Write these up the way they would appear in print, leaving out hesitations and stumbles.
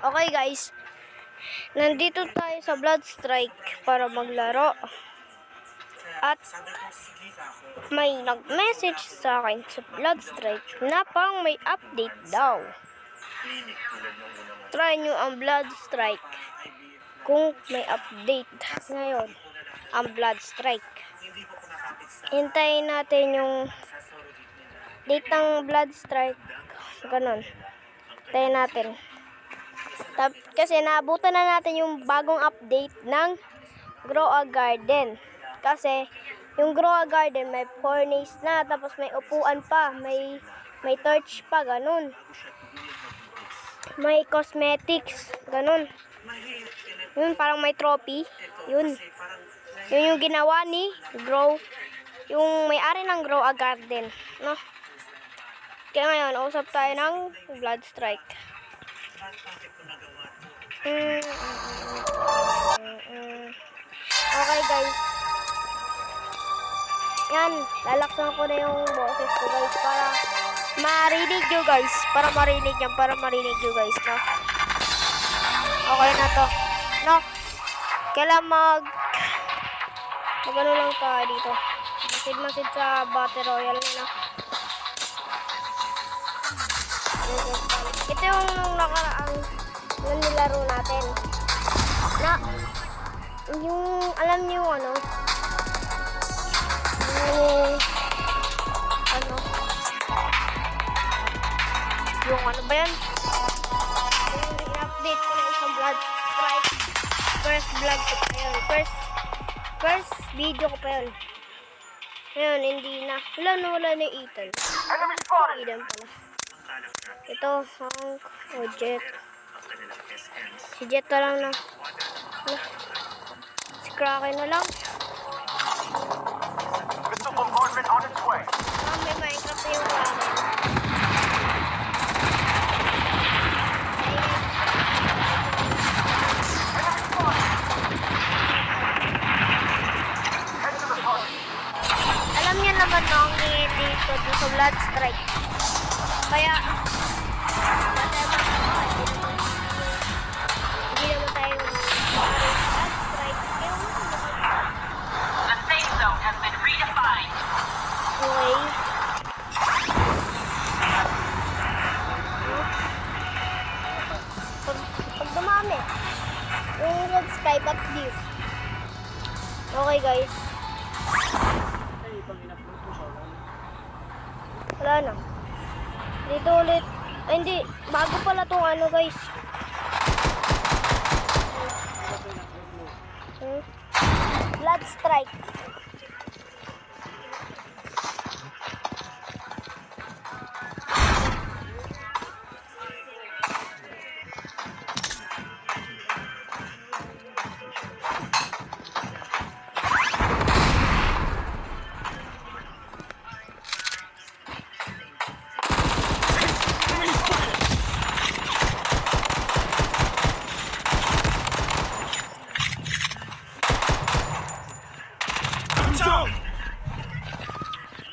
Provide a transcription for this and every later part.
Okay guys, nandito tayo sa Blood Strike para maglaro. At may nag-message sa akin sa Blood Strike na pang may update daw. Try nyo ang Blood Strike kung may update ngayon ang Blood Strike. Hintayin natin yung date ng Blood Strike. Ganon. Hintayin natin. Kasi naabutan na natin yung bagong update ng Grow a Garden. Kasi yung Grow a Garden may furnace na, tapos may upuan pa, may torch pa, ganun. May cosmetics, ganun. Yun, parang may trophy. Yun yung ginawa ni Grow, yung may-ari ng Grow a Garden, no? Kaya ngayon, usap tayo ng Blood Strike. Okay guys, yan, lalaksan ko na yung boses ko guys para marinig nyo guys, para marinig nyo guys, no? Okay na to, no? Kailan magano lang tayo dito, masid sa Battle Royale, no? Ito yung nakaraang nilaro natin na yung alam niyo yung ano ba yan, yung i-update ko na isang Blood Strike, first vlog ko pa yun, first video ko pa yun. Ngayon hindi na, wala na yung Ethan, Eden pala. Ito Hank o Jet, si Jet na lang na, si Kraken na lang. May Minecraft na yung Kraken. Alam niya naman no, ang dito sa Blood Strike. Kaya hindi naman tayo Blood Strike. The safe zone has been redefined. Okay. Pag dumami yung Red Sky back this. Okay guys. Wala na. Dito ulit. Ay, hindi. Bago pala itong ano guys. Blood Strike.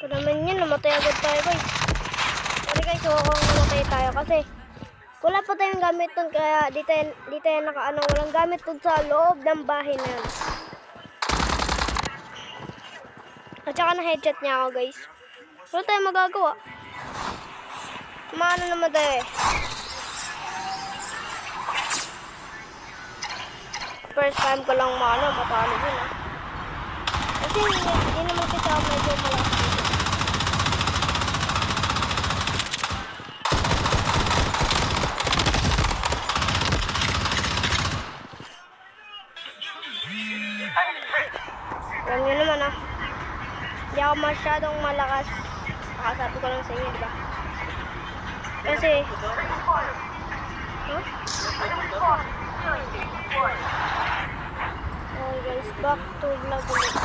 Ito naman yan, namatay agad tayo guys. Sorry guys, so kung namatay tayo kasi wala pa tayong gamit dun, kaya di tayo walang gamit dun sa loob ng bahay na yan. At saka na-headshot niya ako guys. Wala tayong magagawa. Maano naman tayo eh. First time ko lang matalo yun ah. Kasi hindi naman kita medyo malaki. Alam nyo naman ah, hindi ako masyadong malakas. Nakasabi ko lang sa inyo, diba? Kasi oh guys, back to vlog ulit.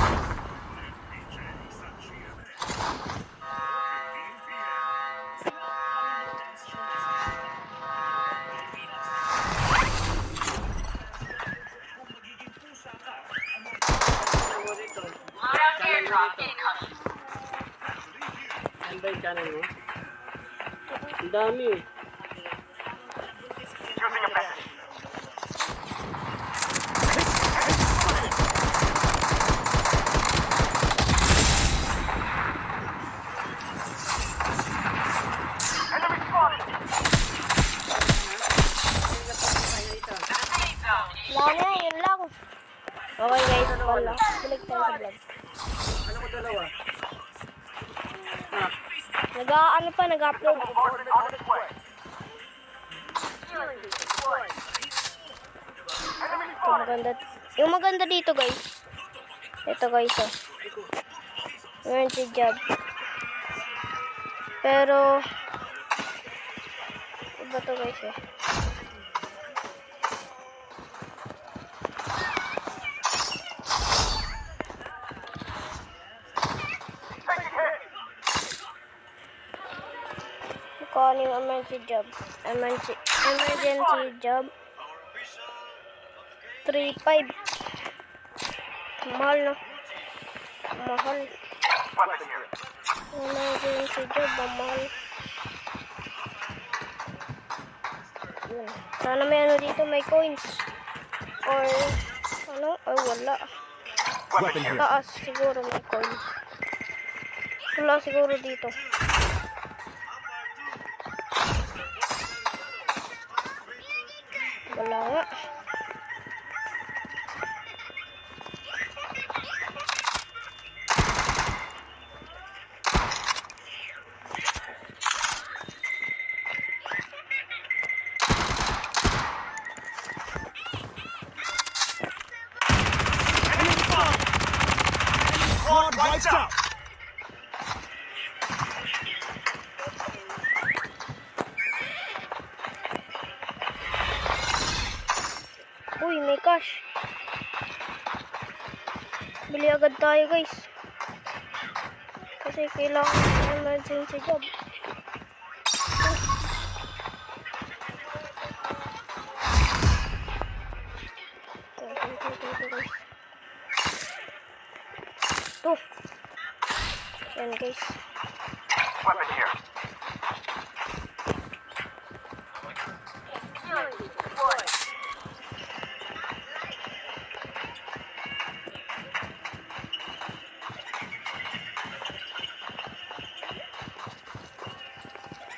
Ano ba yung channel mo? Ang dami. Using a message. Okay guys, wala. Balik tayo sa vlog. Ano ko dalawa? Nag-ano pa, nag-upload. Ito maganda. Yung maganda dito guys. Ito guys oh. Meron si Jab. Pero iba to guys eh. Calling emergency job. Emergency job. 3.5. Mahal na. Mahal. Emergency job. Mahal. Yun. Sana may ano dito. May coins. Or ano? Ay wala. Taas siguro may coins. Wala siguro dito. Wala nga. Lights out! Uy, may cash. Bili agad tayo guys. Kasi kailangan ng emergency job. Ito. Yan guys. Weapon here.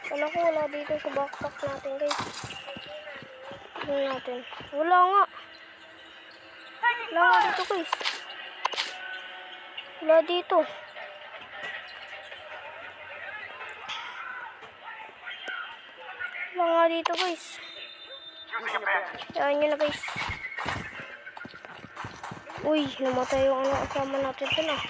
Wala ko, wala dito sa backpack natin guys. Tignan natin. Wala nga. Wala nga dito guys. Wala dito. Wala nga dito guys. Yan yun na guys. Uy, namatay yung ano kasama natin dun ah.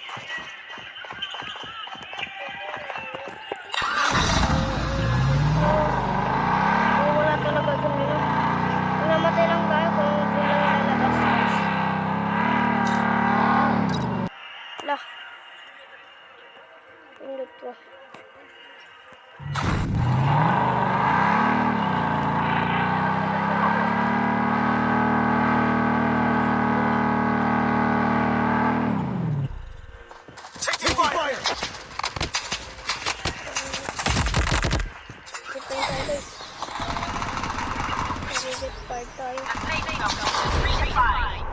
Wala talaga dun yun. Namatay lang tayo kung hindi lang lalabas guys. Lah. Pindot ko. Taking fire! Sipin tayo guys. Nagigit part tayo. Redefined.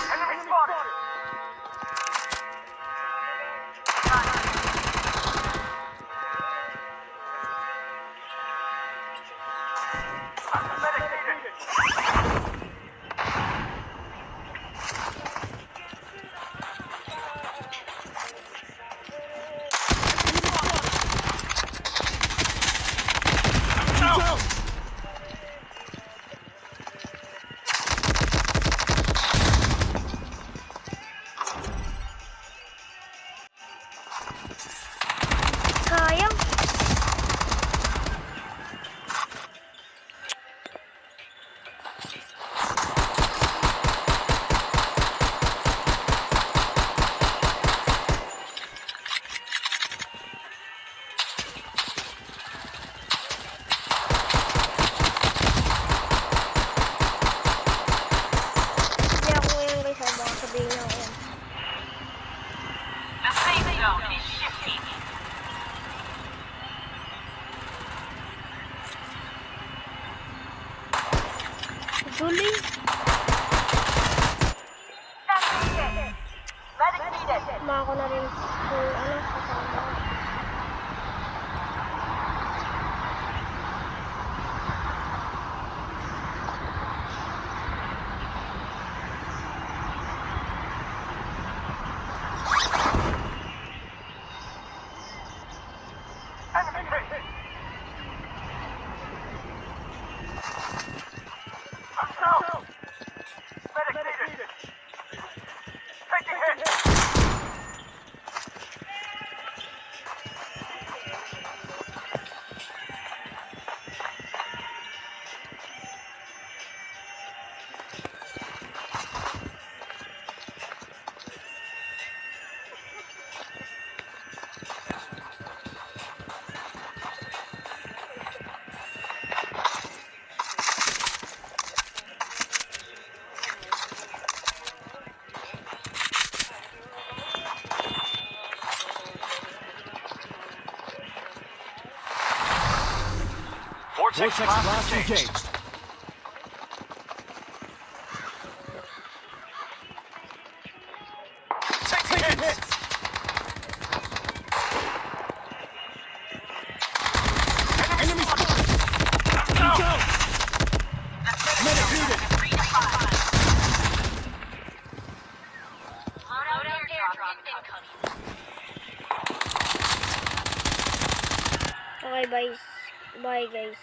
Enemy spotted. Sayang. Hindi ako ngayon guys. Baka sabihin niyo ako yan. The safe zone is shifting. Julie. Medic needed. Mako na rin kung ano kasama. I'm down. Medic needed. Taking hit. Vortex blast engaged. Taking hits. Enemy spotted. Go. Medic needed. Loadout airdrop incoming. Okay, guys. Bye, guys.